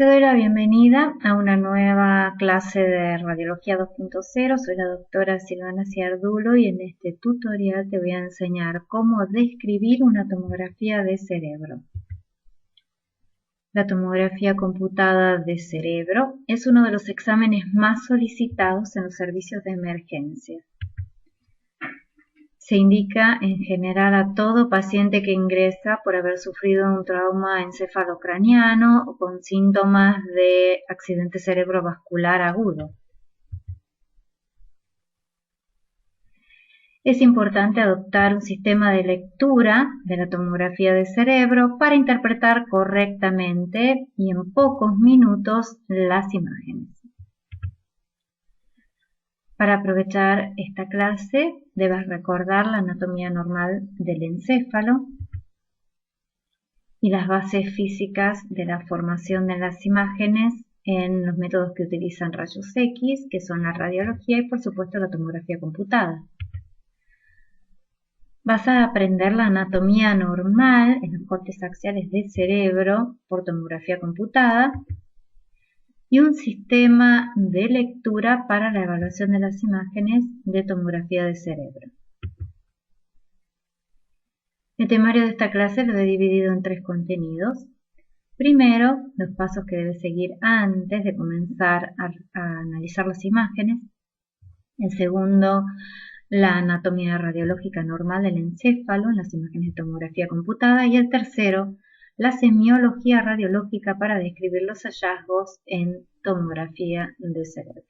Te doy la bienvenida a una nueva clase de Radiología 2.0. Soy la doctora Silvana Ciardulo y en este tutorial te voy a enseñar cómo describir una tomografía de cerebro. La tomografía computada de cerebro es uno de los exámenes más solicitados en los servicios de emergencia. Se indica en general a todo paciente que ingresa por haber sufrido un trauma encefalocraniano o con síntomas de accidente cerebrovascular agudo. Es importante adoptar un sistema de lectura de la tomografía de cerebro para interpretar correctamente y en pocos minutos las imágenes. Para aprovechar esta clase, debes recordar la anatomía normal del encéfalo y las bases físicas de la formación de las imágenes en los métodos que utilizan rayos X, que son la radiología y por supuesto la tomografía computada. Vas a aprender la anatomía normal en los cortes axiales del cerebro por tomografía computada y un sistema de lectura para la evaluación de las imágenes de tomografía de cerebro. El temario de esta clase lo he dividido en 3 contenidos. Primero, los pasos que debes seguir antes de comenzar a analizar las imágenes. El segundo, la anatomía radiológica normal del encéfalo en las imágenes de tomografía computada. Y el tercero, la semiología radiológica para describir los hallazgos en tomografía de cerebro.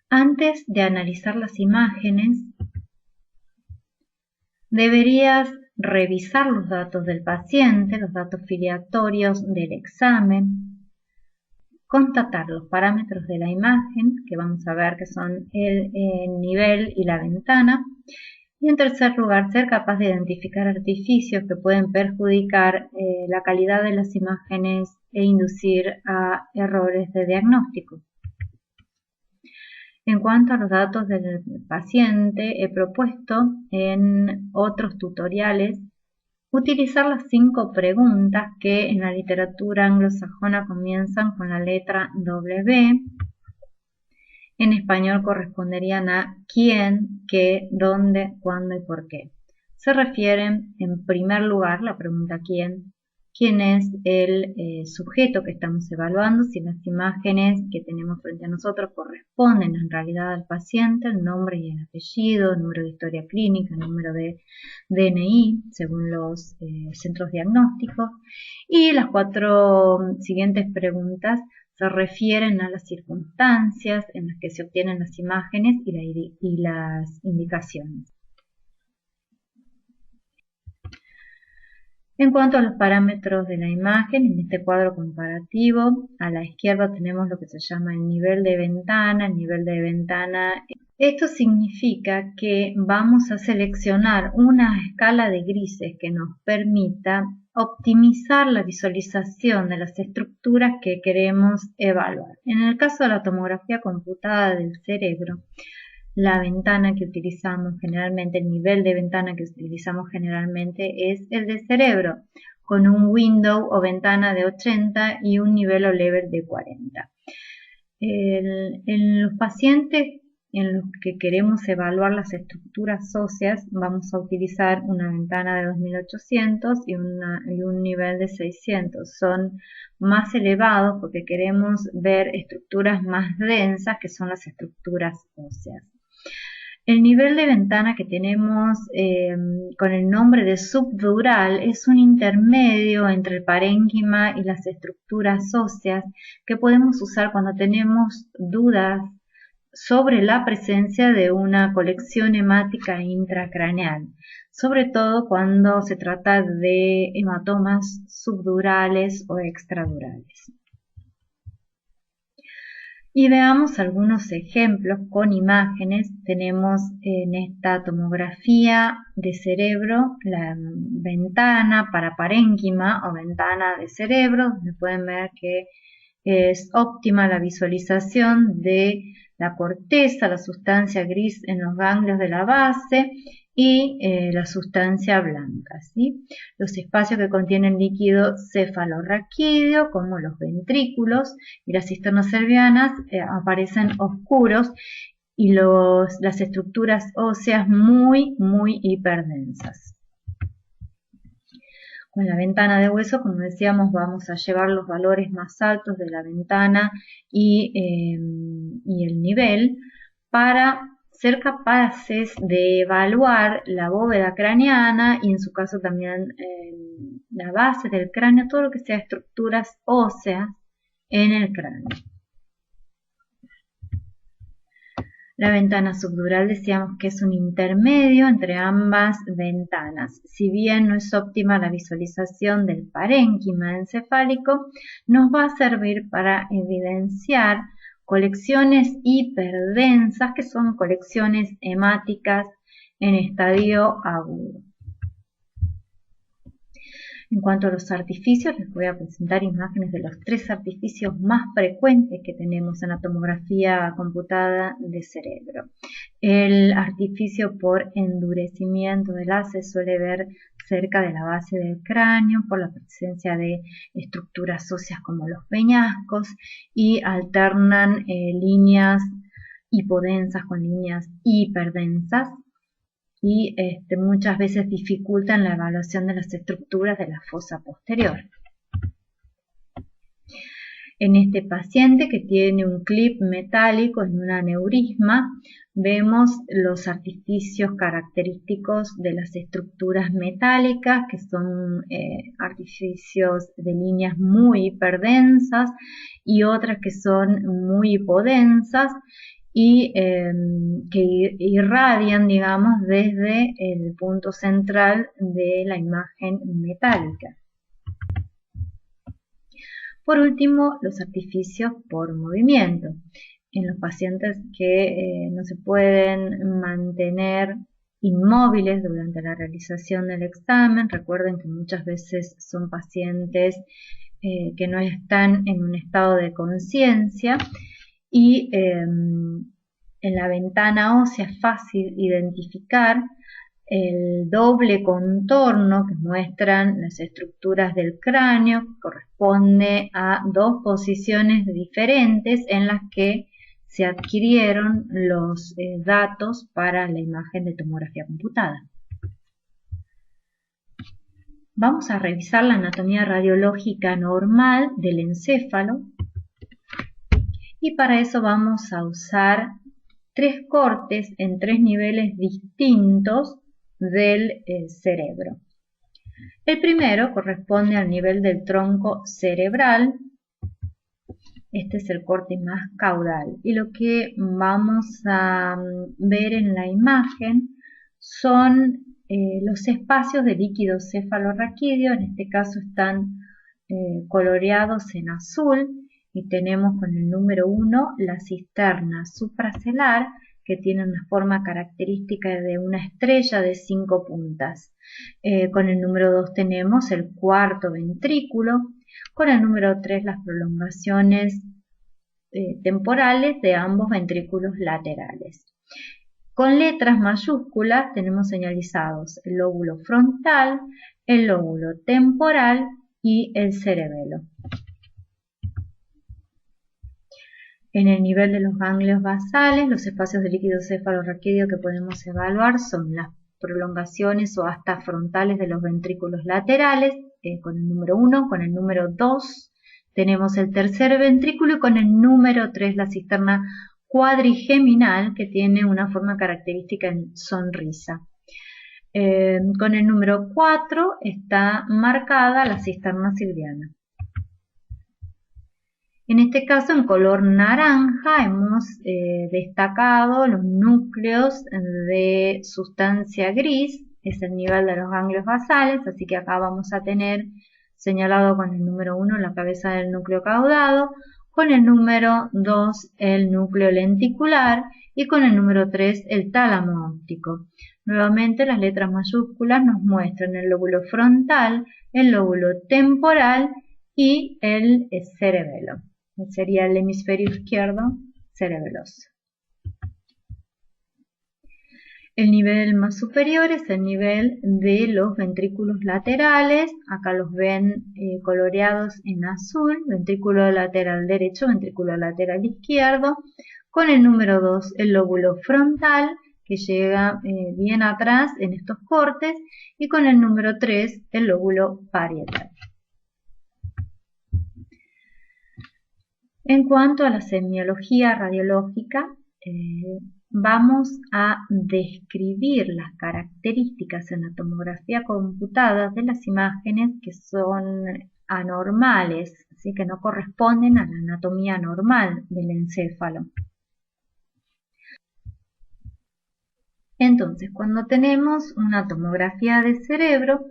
Antes de analizar las imágenes, deberías revisar los datos del paciente, los datos filiatorios del examen, constatar los parámetros de la imagen, que vamos a ver que son el nivel y la ventana, y en tercer lugar, ser capaz de identificar artificios que pueden perjudicar la calidad de las imágenes e inducir a errores de diagnóstico. En cuanto a los datos del paciente, he propuesto en otros tutoriales utilizar las 5 preguntas que en la literatura anglosajona comienzan con la letra W. En español corresponderían a quién, qué, dónde, cuándo y por qué. Se refieren, en primer lugar, la pregunta quién es el sujeto que estamos evaluando, si las imágenes que tenemos frente a nosotros corresponden en realidad al paciente, el nombre y el apellido, el número de historia clínica, el número de DNI, según los centros diagnósticos. Y las 4 siguientes preguntas se refieren a las circunstancias en las que se obtienen las imágenes y las indicaciones. En cuanto a los parámetros de la imagen, en este cuadro comparativo, a la izquierda tenemos lo que se llama el nivel de ventana. El nivel de ventana, esto significa que vamos a seleccionar una escala de grises que nos permita optimizar la visualización de las estructuras que queremos evaluar. En el caso de la tomografía computada del cerebro, la ventana que utilizamos generalmente, el nivel de ventana que utilizamos generalmente es el de cerebro, con un window o ventana de 80 y un nivel o level de 40. En los pacientes en los que queremos evaluar las estructuras óseas, vamos a utilizar una ventana de 2800 y un nivel de 600. Son más elevados porque queremos ver estructuras más densas, que son las estructuras óseas. El nivel de ventana que tenemos con el nombre de subdural es un intermedio entre el parénquima y las estructuras óseas que podemos usar cuando tenemos dudas sobre la presencia de una colección hemática intracraneal, sobre todo cuando se trata de hematomas subdurales o extradurales. Y veamos algunos ejemplos con imágenes. Tenemos en esta tomografía de cerebro la ventana para parénquima o ventana de cerebro, donde pueden ver que es óptima la visualización de la corteza, la sustancia gris en los ganglios de la base y la sustancia blanca, ¿sí? Los espacios que contienen líquido cefalorraquídeo, como los ventrículos y las cisternas cervianas, aparecen oscuros y las estructuras óseas muy hiperdensas. Con la ventana de hueso, como decíamos, vamos a llevar los valores más altos de la ventana y el nivel para ser capaces de evaluar la bóveda craneana y en su caso también la base del cráneo, todo lo que sea estructuras óseas en el cráneo. La ventana subdural decíamos que es un intermedio entre ambas ventanas. Si bien no es óptima la visualización del parénquima encefálico, nos va a servir para evidenciar colecciones hiperdensas, que son colecciones hemáticas en estadio agudo. En cuanto a los artificios, les voy a presentar imágenes de los 3 artificios más frecuentes que tenemos en la tomografía computada de cerebro. El artificio por endurecimiento del haz se suele ver cerca de la base del cráneo por la presencia de estructuras óseas como los peñascos y alternan líneas hipodensas con líneas hiperdensas y muchas veces dificultan la evaluación de las estructuras de la fosa posterior. En este paciente que tiene un clip metálico en un aneurisma, vemos los artificios característicos de las estructuras metálicas, que son artificios de líneas muy hiperdensas y otras que son muy hipodensas, y que irradian, digamos, desde el punto central de la imagen metálica. Por último, los artificios por movimiento. En los pacientes que no se pueden mantener inmóviles durante la realización del examen, recuerden que muchas veces son pacientes que no están en un estado de conciencia, y en la ventana ósea es fácil identificar el doble contorno que muestran las estructuras del cráneo, que corresponde a 2 posiciones diferentes en las que se adquirieron los datos para la imagen de tomografía computada. Vamos a revisar la anatomía radiológica normal del encéfalo. Y para eso vamos a usar 3 cortes en 3 niveles distintos del cerebro. El primero corresponde al nivel del tronco cerebral. Este es el corte más caudal. Y lo que vamos a ver en la imagen son los espacios de líquido cefalorraquídeo. En este caso están coloreados en azul. Y tenemos con el número 1 la cisterna supracelar, que tiene una forma característica de una estrella de 5 puntas. Con el número 2 tenemos el cuarto ventrículo. Con el número 3 las prolongaciones temporales de ambos ventrículos laterales. Con letras mayúsculas tenemos señalizados el lóbulo frontal, el lóbulo temporal y el cerebelo. En el nivel de los ganglios basales, los espacios de líquido cefalorraquídeo que podemos evaluar son las prolongaciones o hasta frontales de los ventrículos laterales, con el número 1, con el número 2 tenemos el tercer ventrículo y con el número 3 la cisterna cuadrigeminal, que tiene una forma característica en sonrisa. Con el número 4 está marcada la cisterna silviana. En este caso, en color naranja, hemos destacado los núcleos de sustancia gris, es el nivel de los ganglios basales, así que acá vamos a tener señalado con el número 1 la cabeza del núcleo caudado, con el número 2 el núcleo lenticular y con el número 3 el tálamo óptico. Nuevamente las letras mayúsculas nos muestran el lóbulo frontal, el lóbulo temporal y el cerebelo. Sería el hemisferio izquierdo cerebeloso. El nivel más superior es el nivel de los ventrículos laterales. Acá los ven coloreados en azul: ventrículo lateral derecho, ventrículo lateral izquierdo. Con el número 2, el lóbulo frontal, que llega bien atrás en estos cortes, y con el número 3, el lóbulo parietal. En cuanto a la semiología radiológica, vamos a describir las características en la tomografía computada de las imágenes que son anormales, así que no corresponden a la anatomía normal del encéfalo. Entonces, cuando tenemos una tomografía de cerebro,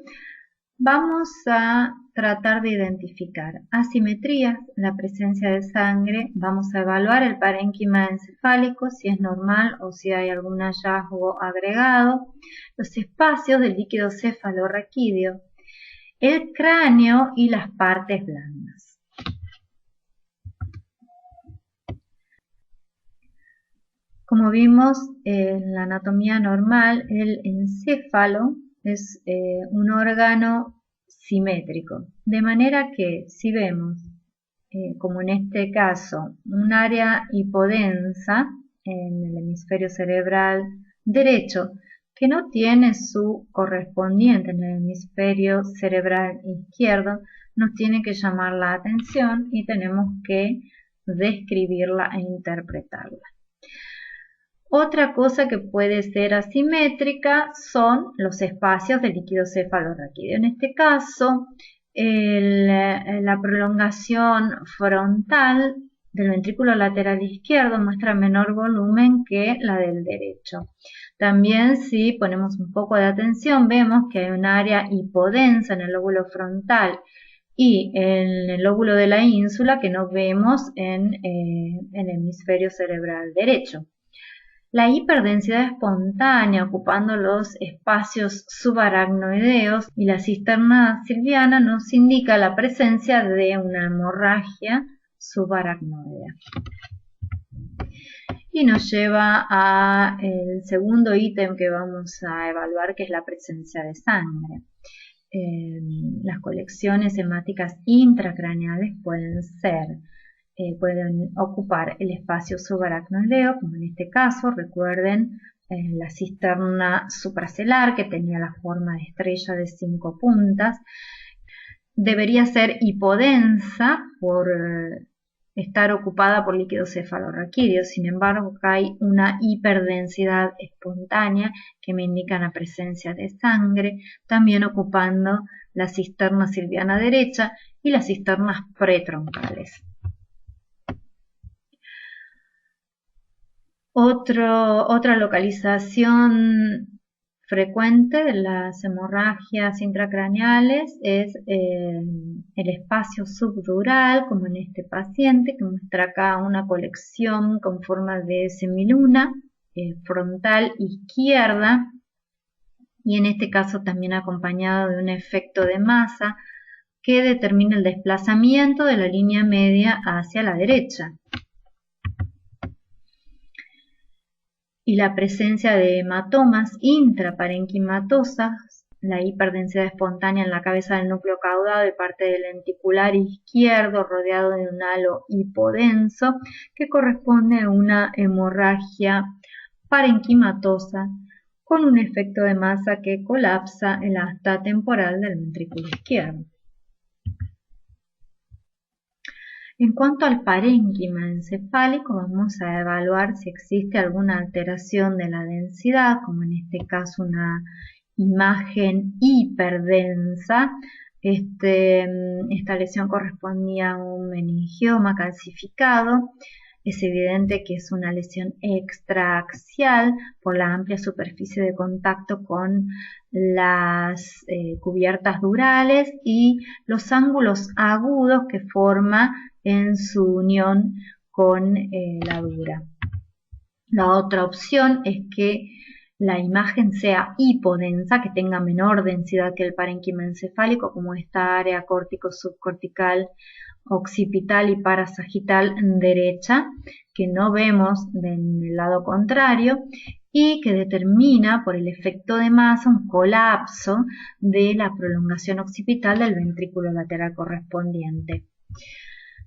vamos a tratar de identificar asimetrías, la presencia de sangre, vamos a evaluar el parénquima encefálico, si es normal o si hay algún hallazgo agregado, los espacios del líquido cefalorraquídeo, el cráneo y las partes blandas. Como vimos en la anatomía normal, el encéfalo es un órgano simétrico, de manera que si vemos, como en este caso, un área hipodensa en el hemisferio cerebral derecho, que no tiene su correspondiente en el hemisferio cerebral izquierdo, nos tiene que llamar la atención y tenemos que describirla e interpretarla. Otra cosa que puede ser asimétrica son los espacios del líquido cefalorraquídeo. En este caso, la prolongación frontal del ventrículo lateral izquierdo muestra menor volumen que la del derecho. También, si ponemos un poco de atención, vemos que hay un área hipodensa en el lóbulo frontal y en el lóbulo de la ínsula que no vemos en el hemisferio cerebral derecho. La hiperdensidad espontánea ocupando los espacios subaracnoideos y la cisterna silviana nos indica la presencia de una hemorragia subaracnoidea. Y nos lleva al segundo ítem que vamos a evaluar, que es la presencia de sangre. Las colecciones hemáticas intracraneales pueden ocupar el espacio subaracnoideo, como en este caso. Recuerden la cisterna supracelar, que tenía la forma de estrella de 5 puntas. Debería ser hipodensa por estar ocupada por líquido cefalorraquídeo. Sin embargo, acá hay una hiperdensidad espontánea que me indica la presencia de sangre, también ocupando la cisterna silviana derecha y las cisternas pretroncales. Otra localización frecuente de las hemorragias intracraneales es el espacio subdural, como en este paciente, que muestra acá una colección con forma de semiluna frontal izquierda, y en este caso también acompañado de un efecto de masa que determina el desplazamiento de la línea media hacia la derecha. Y la presencia de hematomas intraparenquimatosas, la hiperdensidad espontánea en la cabeza del núcleo caudado y parte del lenticular izquierdo rodeado de un halo hipodenso, que corresponde a una hemorragia parenquimatosa con un efecto de masa que colapsa el asta temporal del ventrículo izquierdo. En cuanto al parénquima encefálico, vamos a evaluar si existe alguna alteración de la densidad, como en este caso una imagen hiperdensa. Esta lesión correspondía a un meningioma calcificado. Es evidente que es una lesión extraaxial por la amplia superficie de contacto con las cubiertas durales y los ángulos agudos que forma en su unión con la dura. La otra opción es que la imagen sea hipodensa, que tenga menor densidad que el parénquima encefálico, como esta área córtico-subcortical, occipital y parasagital derecha, que no vemos del lado contrario, y que determina por el efecto de masa un colapso de la prolongación occipital del ventrículo lateral correspondiente.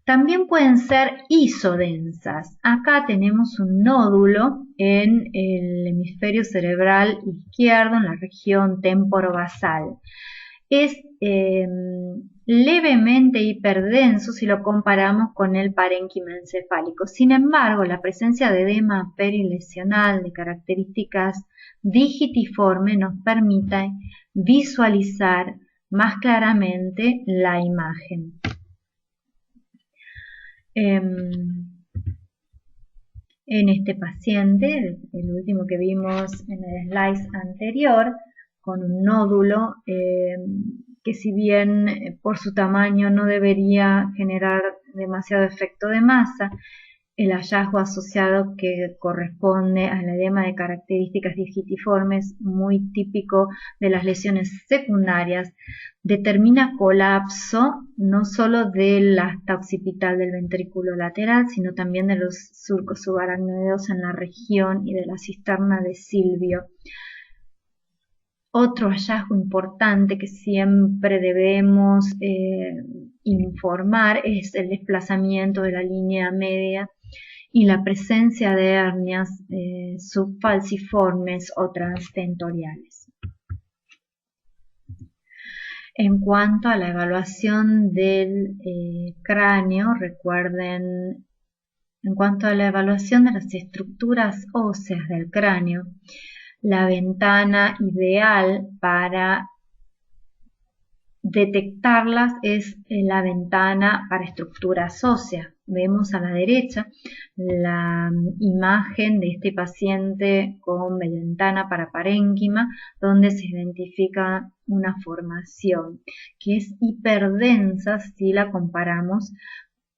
También pueden ser isodensas. Acá tenemos un nódulo en el hemisferio cerebral izquierdo, en la región temporobasal. Es levemente hiperdenso si lo comparamos con el parénquima encefálico. Sin embargo, la presencia de edema perilesional de características digitiformes nos permite visualizar más claramente la imagen. En este paciente, el último que vimos en el slide anterior, con un nódulo que si bien por su tamaño no debería generar demasiado efecto de masa, el hallazgo asociado que corresponde al edema de características digitiformes, muy típico de las lesiones secundarias, determina colapso no solo del asta occipital del ventrículo lateral, sino también de los surcos subaracnoideos en la región y de la cisterna de Silvio. Otro hallazgo importante que siempre debemos informar es el desplazamiento de la línea media y la presencia de hernias subfalciformes o transtentoriales. En cuanto a la evaluación del cráneo, recuerden, en cuanto a la evaluación de las estructuras óseas del cráneo, la ventana ideal para detectarlas es la ventana para estructuras óseas. Vemos a la derecha la imagen de este paciente con ventana para parénquima, donde se identifica una formación que es hiperdensa si la comparamos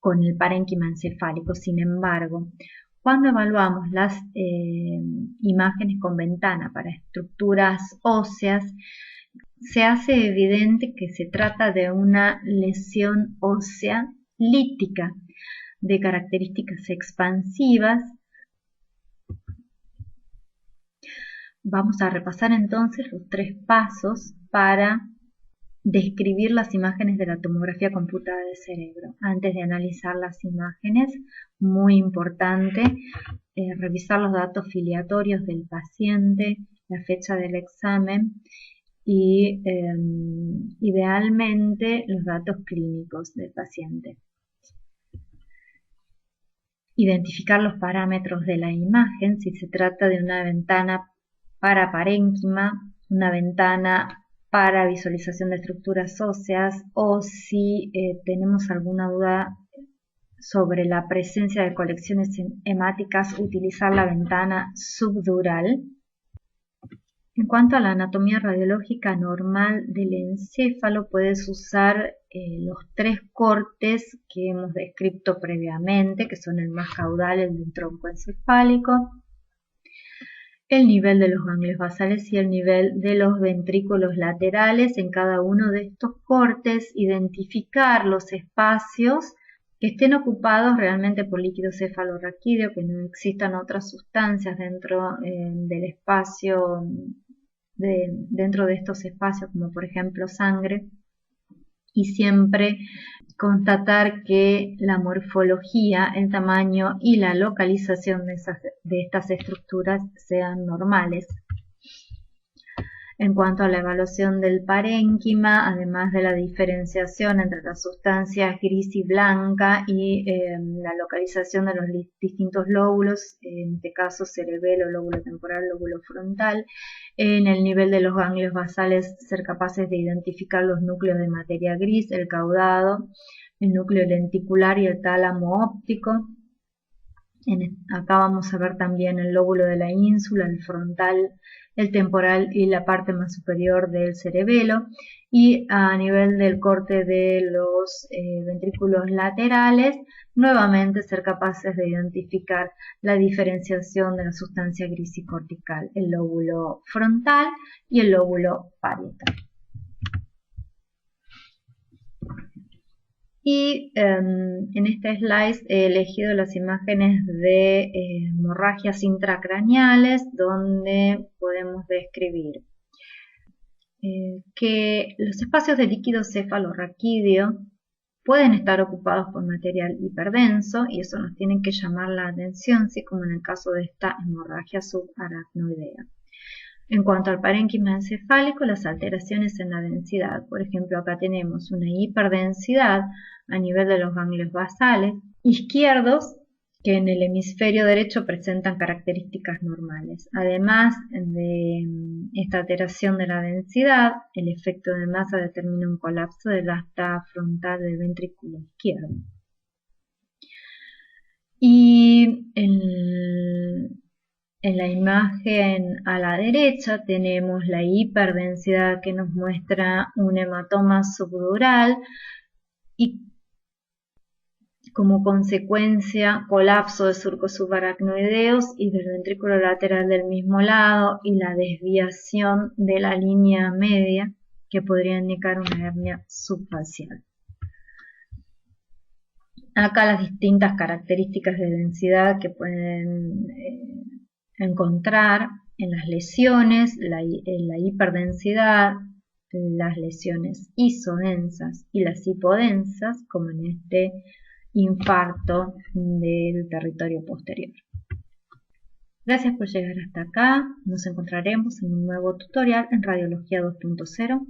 con el parénquima encefálico. Sin embargo, cuando evaluamos las imágenes con ventana para estructuras óseas, se hace evidente que se trata de una lesión ósea lítica de características expansivas. Vamos a repasar entonces los 3 pasos para describir las imágenes de la tomografía computada del cerebro. Antes de analizar las imágenes, muy importante revisar los datos filiatorios del paciente, la fecha del examen y idealmente los datos clínicos del paciente. Identificar los parámetros de la imagen, si se trata de una ventana para parénquima, una ventana para visualización de estructuras óseas, o si tenemos alguna duda sobre la presencia de colecciones hemáticas, utilizar la ventana subdural. En cuanto a la anatomía radiológica normal del encéfalo, puedes usar los 3 cortes que hemos descrito previamente, que son el más caudal, el del tronco encefálico, el nivel de los ganglios basales y el nivel de los ventrículos laterales. En cada uno de estos cortes, identificar los espacios que estén ocupados realmente por líquido cefalorraquídeo, que no existan otras sustancias dentro del espacio, dentro de estos espacios, como por ejemplo sangre, y siempre constatar que la morfología, el tamaño y la localización de estas estructuras sean normales. En cuanto a la evaluación del parénquima, además de la diferenciación entre las sustancias gris y blanca y la localización de los distintos lóbulos, en este caso cerebelo, lóbulo temporal, lóbulo frontal, en el nivel de los ganglios basales ser capaces de identificar los núcleos de materia gris, el caudado, el núcleo lenticular y el tálamo óptico. Acá vamos a ver también el lóbulo de la ínsula, el frontal, el temporal y la parte más superior del cerebelo, y a nivel del corte de los ventrículos laterales, nuevamente ser capaces de identificar la diferenciación de la sustancia grisicortical, el lóbulo frontal y el lóbulo parietal. Y en este slide he elegido las imágenes de hemorragias intracraneales, donde podemos describir que los espacios de líquido cefalorraquídeo pueden estar ocupados por material hiperdenso y eso nos tiene que llamar la atención, ¿sí? Como en el caso de esta hemorragia subaracnoidea. En cuanto al parénquima encefálico, las alteraciones en la densidad. Por ejemplo, acá tenemos una hiperdensidad a nivel de los ganglios basales izquierdos que en el hemisferio derecho presentan características normales. Además de esta alteración de la densidad, el efecto de masa determina un colapso del asta frontal del ventrículo izquierdo. Y en la imagen a la derecha tenemos la hiperdensidad que nos muestra un hematoma subdural y como consecuencia colapso de surcos subaracnoideos y del ventrículo lateral del mismo lado y la desviación de la línea media que podría indicar una hernia subfacial. Acá las distintas características de densidad que pueden encontrar en las lesiones, la hiperdensidad, las lesiones isodensas y las hipodensas, como en este infarto del territorio posterior. Gracias por llegar hasta acá. Nos encontraremos en un nuevo tutorial en Radiología 2.0.